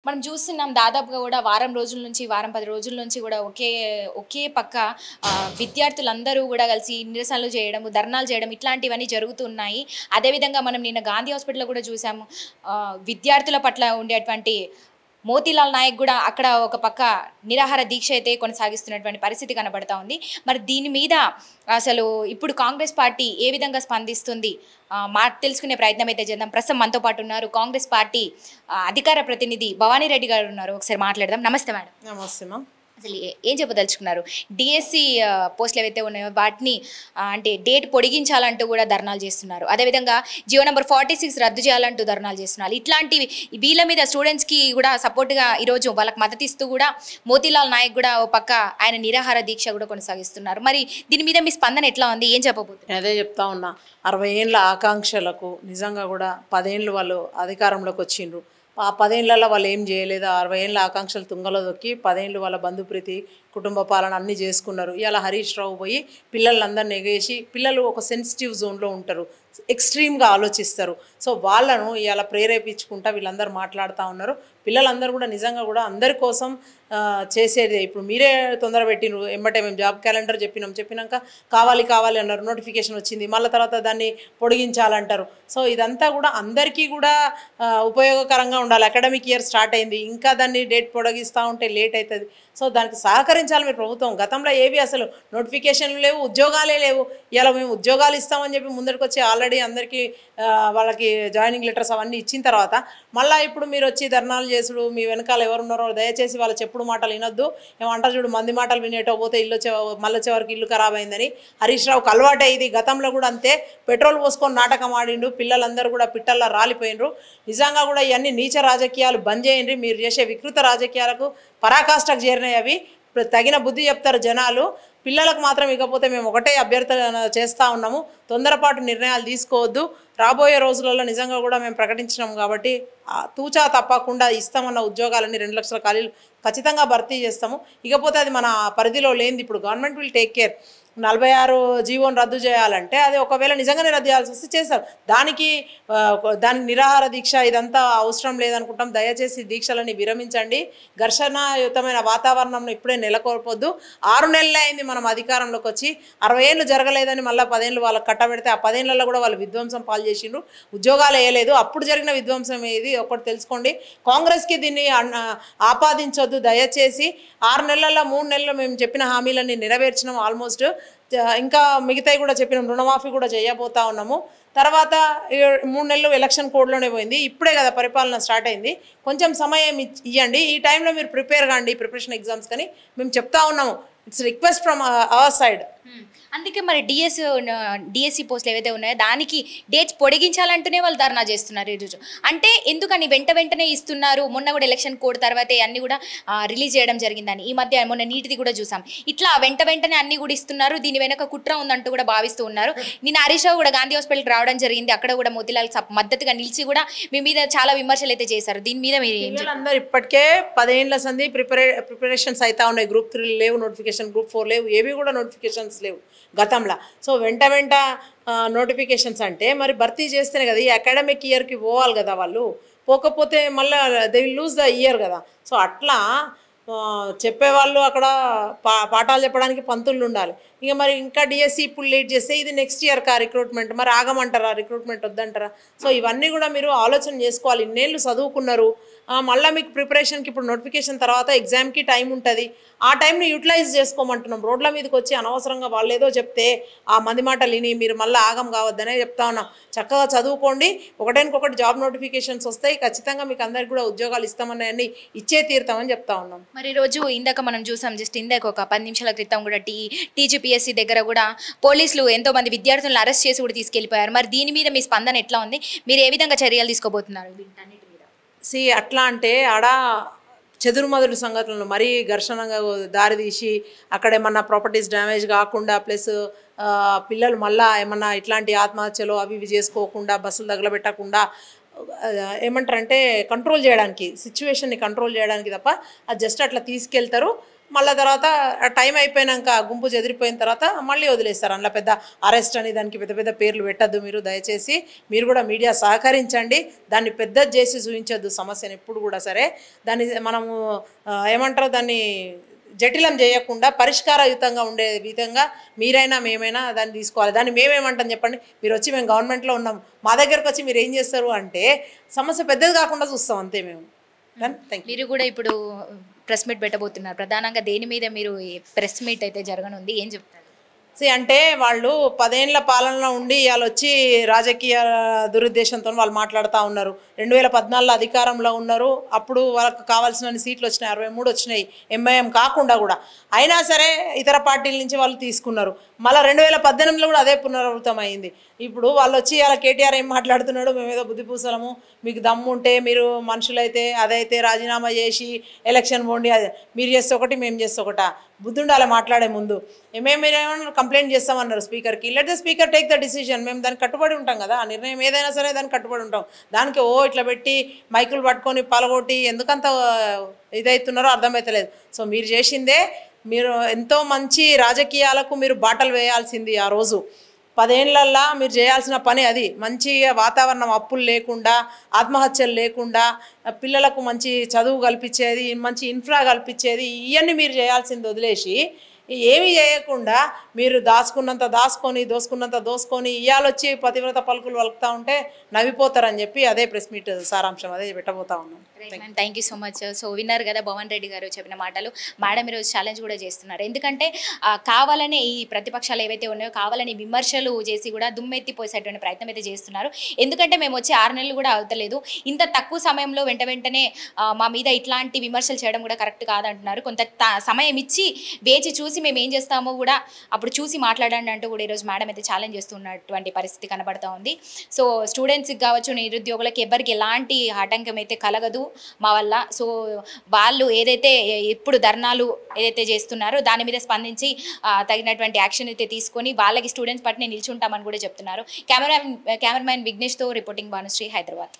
మనం చూస్తున్నాం దాదాపుగా కూడా వారం రోజుల నుంచి వారం 10 రోజుల నుంచి కూడా ఒకే ఒకే పక్క విద్యార్థులందరూ కూడా కలిసి నిరసనలు చేయడం ధర్నాలు చేయడం ఇట్లాంటివన్నీ జరుగుతున్నాయి. అదేవిధంగా మనం నిన్న గాంధీ హాస్పిటల్లో కూడా చూసాము. విద్యార్థుల పట్ల ఉండేటువంటి మోతీలాల్ నాయక్ కూడా అక్కడ ఒక పక్క నిరాహార దీక్ష అయితే కొనసాగిస్తున్నటువంటి పరిస్థితి కనబడతా ఉంది. మరి దీని మీద అసలు ఇప్పుడు కాంగ్రెస్ పార్టీ ఏ విధంగా స్పందిస్తుంది తెలుసుకునే ప్రయత్నం అయితే చేద్దాం. ప్రస్తుతం మనతో పాటు ఉన్నారు కాంగ్రెస్ పార్టీ అధికార ప్రతినిధి భవానీ రెడ్డి గారు ఉన్నారు. ఒకసారి మాట్లాడదాం. నమస్తే మేడం. నమస్తే మా. అసలు ఏం చెప్పదలుచుకున్నారు? డిఎస్సి పోస్టులు ఏవైతే ఉన్నాయో వాటిని అంటే డేట్ పొడిగించాలంటూ కూడా ధర్నాలు చేస్తున్నారు. అదేవిధంగా జియో నెంబర్ 46 రద్దు చేయాలంటూ ధర్నాలు చేస్తున్నారు. ఇట్లాంటివి వీళ్ళ మీద స్టూడెంట్స్కి కూడా సపోర్ట్గా ఈరోజు వాళ్ళకి మద్దతు ఇస్తూ కూడా మోతీలాల్ నాయక్ కూడా ఓ పక్క ఆయన నిరాహార దీక్ష కూడా కొనసాగిస్తున్నారు. మరి దీని మీద మీ స్పందన ఎట్లా ఉంది? ఏం చెప్పబోతున్నారు? అదే చెప్తా ఉన్నా, 60 ఏళ్ళ ఆకాంక్షలకు నిజంగా కూడా 10 ఏళ్ళు వాళ్ళు అధికారంలోకి వచ్చిండ్రు. ఆ 10 ఏళ్ళలో వాళ్ళు ఏం చేయలేదు. 60 ఏళ్ళ ఆకాంక్షలు తుంగలో దొక్కి 10 ఏళ్ళు వాళ్ళ బంధుప్రీతి కుటుంబ పాలన అన్నీ చేసుకున్నారు. ఇలా హరీష్ రావు పోయి పిల్లలందరినీ ఎగేసి, పిల్లలు ఒక సెన్సిటివ్ జోన్లో ఉంటారు, ఎక్స్ట్రీమ్గా ఆలోచిస్తారు. సో వాళ్ళను ఇలా ప్రేరేపించుకుంటా వీళ్ళందరూ మాట్లాడుతూ ఉన్నారు. పిల్లలందరూ కూడా నిజంగా కూడా అందరి కోసం చేసేదే. ఇప్పుడు మీరే తొందర పెట్టినరు, ఎమ్మటే మేము జాబ్ క్యాలెండర్ చెప్పినాక కావాలి అన్నారు, నోటిఫికేషన్ వచ్చింది, మళ్ళీ తర్వాత దాన్ని పొడిగించాలంటారు. సో ఇదంతా కూడా అందరికీ కూడా ఉపయోగకరంగా ఉండాలి. అకాడమిక్ ఇయర్ స్టార్ట్ అయింది, ఇంకా దాన్ని డేట్ పొడిగిస్తూ ఉంటే లేట్ అవుతుంది. సో దానికి సహకరించాలి మీరు ప్రభుత్వం. గతంలో ఏవి అసలు నోటిఫికేషన్లు లేవు, ఉద్యోగాలే లేవు. ఇలా మేము ఉద్యోగాలు ఇస్తామని చెప్పి ముందరికి వచ్చి ఆల్రెడీ అందరికీ వాళ్ళకి జాయినింగ్ లెటర్స్ అవన్నీ ఇచ్చిన తర్వాత మళ్ళీ ఇప్పుడు మీరు వచ్చి ధర్నాలు చేసుడు, మీ వెనకాల ఎవరున్నారో దయచేసి వాళ్ళ చెప్పుడు మాటలు వినొద్దు. ఏమంటారు చూడు, మంది మాటలు వినేటో పోతే మళ్ళీ వచ్చేవరకు ఇల్లు ఖరాబ్ అయిందని. హరీష్ రావుకి అలవాటు అయ్యింది. గతంలో కూడా అంతే, పెట్రోల్ పోసుకొని నాటకం ఆడిండు, పిల్లలందరూ కూడా పిట్టల్లా రాలిపోయినరు. నిజంగా కూడా ఇవన్నీ నీచ రాజకీయాలు బంద్ చేయండి. మీరు చేసే వికృత రాజకీయాలకు పరాకాష్ఠకు చేరినాయి అవి. తగిన బుద్ధి చెప్తారు జనాలు. పిల్లలకు మాత్రం ఇకపోతే మేము ఒకటే అభ్యర్థన చేస్తూ ఉన్నాము, తొందరపాటు నిర్ణయాలు తీసుకోవద్దు. రాబోయే రోజులలో నిజంగా కూడా మేము ప్రకటించినాము కాబట్టి తూచా తప్పకుండా ఇస్తామన్న ఉద్యోగాలన్నీ 2 లక్షల ఖాళీలు ఖచ్చితంగా భర్తీ చేస్తాము. ఇకపోతే అది మన పరిధిలో లేనిది. ఇప్పుడు గవర్నమెంట్ విల్ టేక్ కేర్. 46 జీవోని రద్దు చేయాలంటే అది ఒకవేళ నిజంగానే రద్దు చేయాల్సి వస్తే చేస్తారు. దానికి నిరాహార దీక్ష ఇదంతా అవసరం లేదనుకుంటాం. దయచేసి దీక్షలని విరమించండి. ఘర్షణయుతమైన వాతావరణం ఇప్పుడే నెలకొల్పొద్దు. 6 నెలలే అయింది మనం అధికారంలోకి వచ్చి. 60 ఏళ్ళు జరగలేదని మళ్ళీ 10 ఏళ్ళు వాళ్ళకి కట్టబెడితే ఆ 10 ఏళ్ళలో కూడా వాళ్ళు విధ్వంసం పాలు చేసిండ్రు, ఉద్యోగాలు వేయలేదు. అప్పుడు జరిగిన విధ్వంసం ఏది ఒకటి తెలుసుకోండి. కాంగ్రెస్కి దీన్ని ఆపాదించొద్దు దయచేసి. 6 నెలల్లో 3 నెలలు మేము చెప్పిన హామీలన్నీ నెరవేర్చినాం ఆల్మోస్ట్. ఇంకా మిగతాయి కూడా చెప్పినాం, రుణమాఫీ కూడా చేయబోతా ఉన్నాము. తర్వాత 3 నెలలు ఎలక్షన్ కోడ్లోనే పోయింది. ఇప్పుడే కదా పరిపాలన స్టార్ట్ అయింది, కొంచెం సమయం ఇవ్వండి. ఈ టైంలో మీరు ప్రిపేర్ కాండి ప్రిపరేషన్ ఎగ్జామ్స్ కానీ మేము చెప్తా ఉన్నాము. It's request from our side. అందుకే మరి డిఎస్సి పోస్టులు ఏవైతే ఉన్నాయో దానికి డేట్స్ పొడిగించాలంటూనే వాళ్ళు ధర్నా చేస్తున్నారు ఈరోజు. అంటే ఎందుకని వెంటనే ఇస్తున్నారు? మొన్న కూడా ఎలక్షన్ కోడ్ తర్వాతే అన్ని కూడా రిలీజ్ చేయడం జరిగిందని ఈ మధ్య మొన్న నీటిది కూడా చూసాం. ఇట్లా వెంటనే అన్ని కూడా ఇస్తున్నారు, దీని వెనక కుట్ర ఉందంటూ కూడా భావిస్తూ ఉన్నారు. నిన్న హరీష్ రావు కూడా గాంధీ హాస్పిటల్కి రావడం జరిగింది. అక్కడ కూడా మోతీలాల్ మద్దతుగా నిలిచి కూడా మీ మీద చాలా విమర్శలు అయితే చేశారు. దీని మీద మీరు అందరూ ఇప్పటికే 10 ఏళ్ళ సంది ప్రిపరేషన్స్ అయితే ఉన్నాయి. గ్రూప్ 3 లేవు నోటిఫికేషన్, గ్రూప్ 4 లేవు, ఏవి కూడా నోటిఫికేషన్స్ లేవు గతంలో. సో వెంట నోటిఫికేషన్స్ అంటే మరి భర్తీ చేస్తేనే కదా. ఈ అకాడమిక్ ఇయర్కి పోవాలి కదా వాళ్ళు, పోకపోతే మళ్ళీ they will lose the year కదా. సో అట్లా చెప్పేవాళ్ళు అక్కడ పాఠాలు చెప్పడానికి పంతులు ఉండాలి. ఇక మరి ఇంకా డిఎస్సి ఇప్పుడు లేట్ చేస్తే ఇది నెక్స్ట్ ఇయర్ రిక్రూట్మెంట్ మరి ఆగమంటారా? రిక్రూట్మెంట్ వద్దంటారా? సో ఇవన్నీ కూడా మీరు ఆలోచన చేసుకోవాలి. ఇన్నేళ్ళు చదువుకున్నారు, మళ్ళీ మీకు ప్రిపరేషన్కి ఇప్పుడు నోటిఫికేషన్ తర్వాత ఎగ్జామ్కి టైం ఉంటుంది. ఆ టైంని యూటిలైజ్ చేసుకోమంటున్నాం. రోడ్ల మీదకి వచ్చి అనవసరంగా వాళ్ళు ఏదో చెప్తే ఆ మంది మాటలు విని మీరు మళ్ళీ ఆగం కావద్దనే చెప్తా ఉన్నాం. చక్కగా చదువుకోండి, ఒకటేనికొకటి జాబ్ నోటిఫికేషన్స్ వస్తాయి, ఖచ్చితంగా మీకు అందరికి కూడా ఉద్యోగాలు ఇస్తామని ఇచ్చే తీరుతామని చెప్తా ఉన్నాం. మరి రోజు ఇందాక మనం చూసాం, జస్ట్ ఇందాక ఒక 10 నిమిషాల క్రితం కూడా టీజీపీఎస్సీ దగ్గర కూడా పోలీసులు ఎంతో మంది విద్యార్థులను అరెస్ట్ చేసి కూడా తీసుకెళ్లిపోయారు. మరి దీని మీద మీ స్పందన ఎట్లా ఉంది? మీరు ఏ విధంగా చర్యలు తీసుకోబోతున్నారు వీటన్నిటి మీద? అట్లా అంటే ఆడ చెదురుమదురు సంగతులను మరీ ఘర్షణగా దారితీసి అక్కడ ఏమన్నా ప్రాపర్టీస్ డ్యామేజ్ కాకుండా, ప్లస్ పిల్లలు మళ్ళీ ఏమన్నా ఇట్లాంటి ఆత్మహత్యలు అవి ఇవి చేసుకోకుండా, బస్సులు తగలబెట్టకుండా ఏమంటారంటే కంట్రోల్ చేయడానికి, సిచ్యువేషన్ని కంట్రోల్ చేయడానికి తప్ప అది జస్ట్ అట్లా తీసుకెళ్తారు. మళ్ళీ తర్వాత టైం అయిపోయినాక గుంపు చెదిరిపోయిన తర్వాత మళ్ళీ వదిలేస్తారు. అందులో పెద్ద అరెస్ట్ అని దానికి పెద్ద పెద్ద పేర్లు పెట్టద్దు. మీరు దయచేసి మీరు కూడా మీడియా సహకరించండి. దాన్ని పెద్దది చేసి చూపించద్దు సమస్యను ఎప్పుడు కూడా. సరే, దాన్ని మనము ఏమంటారు, దాన్ని జటిలం చేయకుండా పరిష్కారయుతంగా ఉండే విధంగా మీరైనా మేమైనా దాన్ని తీసుకోవాలి. దాన్ని మేమేమంటాం చెప్పండి. మీరు వచ్చి మేము గవర్నమెంట్లో ఉన్నాం, మా దగ్గరకు వచ్చి మీరు ఏం చేస్తారు అంటే సమస్య పెద్దది కాకుండా చూస్తాం అంతే మేము. మీరు కూడా ఇప్పుడు ప్రెస్ మీట్ పెట్టబోతున్నారు. ప్రధానంగా దేని మీద మీరు ప్రెస్ మీట్ అయితే జరగనుంది, ఏం చెప్తారు? అంటే వాళ్ళు 10 ఏళ్ల పాలనలో ఉండి ఇవాళ వచ్చి రాజకీయ దురుద్దేశంతో వాళ్ళు మాట్లాడుతూ ఉన్నారు. 2014లో అధికారంలో ఉన్నారు, అప్పుడు వాళ్ళకు కావాల్సిన సీట్లు వచ్చినాయి, 63 వచ్చినాయి ఎంఐఎం కాకుండా కూడా. అయినా సరే ఇతర పార్టీల నుంచి వాళ్ళు తీసుకున్నారు. మళ్ళీ 2018లో కూడా అదే పునరావృతం అయింది. ఇప్పుడు వాళ్ళు వచ్చి అలా కేటీఆర్ ఏం మాట్లాడుతున్నాడు, మేమేదో బుద్ధిపూసలము, మీకు దమ్ము ఉంటే మీరు మనుషులైతే అదైతే రాజీనామా చేసి ఎలక్షన్ పోండి, అదే మీరు చేస్తే ఒకటి మేము చేస్తే ఒకటా? బుద్ధి ఉండాలి మాట్లాడే ముందు. మీరేమన్నా కంప్లైంట్ చేస్తామన్నారు స్పీకర్కి. Let the speaker take the decision. మేము దానికి కట్టుబడి ఉంటాం కదా, ఆ నిర్ణయం ఏదైనా సరే దానికి కట్టుబడి ఉంటాం. దానికి ఇట్లా పెట్టి మైకులు పట్టుకొని పలగొట్టి ఎందుకంత ఇదవుతున్నారో అర్థమవుతలేదు. సో మీరు చేసిందే, మీరు ఎంతో మంచి రాజకీయాలకు మీరు బాటలు వేయాల్సింది ఆ రోజు. 10 ఏళ్లల్లో మీరు చేయాల్సిన పని అది. మంచిగా వాతావరణం, అప్పులు లేకుండా, ఆత్మహత్యలు లేకుండా, పిల్లలకు మంచి చదువు కల్పించేది, మంచి ఇన్ఫ్రా కల్పించేది, ఇవన్నీ మీరు చేయాల్సింది వదిలేసి ఏమీ చేయకుండా మీరు దాచుకున్నంత దాచుకొని దోసుకున్నంత దోసుకొని ఇవాళొచ్చి పతివ్రత పలుకులు వలుకుతూ ఉంటే నవ్విపోతారని చెప్పి అదే ప్రెస్ మీట్ సారాంశం, అదే పెట్టబోతా ఉన్నాం. Thank you so much. So విన్నారు కదా భవన్ రెడ్డి గారు చెప్పిన మాటలు. మేడం ఈరోజు ఛాలెంజ్ కూడా చేస్తున్నారు. ఎందుకంటే కావాలనే ఈ ప్రతిపక్షాలు ఏవైతే ఉన్నాయో కావాలని విమర్శలు చేసి కూడా దుమ్మెత్తిపోసేటువంటి ప్రయత్నం అయితే చేస్తున్నారు. ఎందుకంటే మేము వచ్చి 6 నెలలు కూడా అవుతలేదు, ఇంత తక్కువ సమయంలో వెంటనే మా మీద ఇట్లాంటి విమర్శలు చేయడం కూడా కరెక్ట్ కాదంటున్నారు. కొంత సమయం ఇచ్చి వేచి చూసి మేము ఏం చేస్తామో కూడా అప్పుడు చూసి మాట్లాడండి అంటూ కూడా ఈరోజు మేడం అయితే ఛాలెంజ్ చేస్తున్నటువంటి పరిస్థితి కనబడుతూ ఉంది. సో స్టూడెంట్స్కి కావచ్చు, నిరుద్యోగులకి ఎవరికి ఎలాంటి ఆటంకం అయితే కలగదు మా వల్ల. సో వాళ్ళు ఏదైతే ఇప్పుడు ధర్నాలు ఏదైతే చేస్తున్నారో దాని మీద స్పందించి తగినటువంటి యాక్షన్ అయితే తీసుకొని వాళ్ళకి స్టూడెంట్స్ పట్ల నిల్చుంటామని కూడా చెప్తున్నారు. కెమెరామ్యాన్ విఘ్నేష్తో రిపోర్టింగ్ భానుశ్రీ, హైదరాబాద్.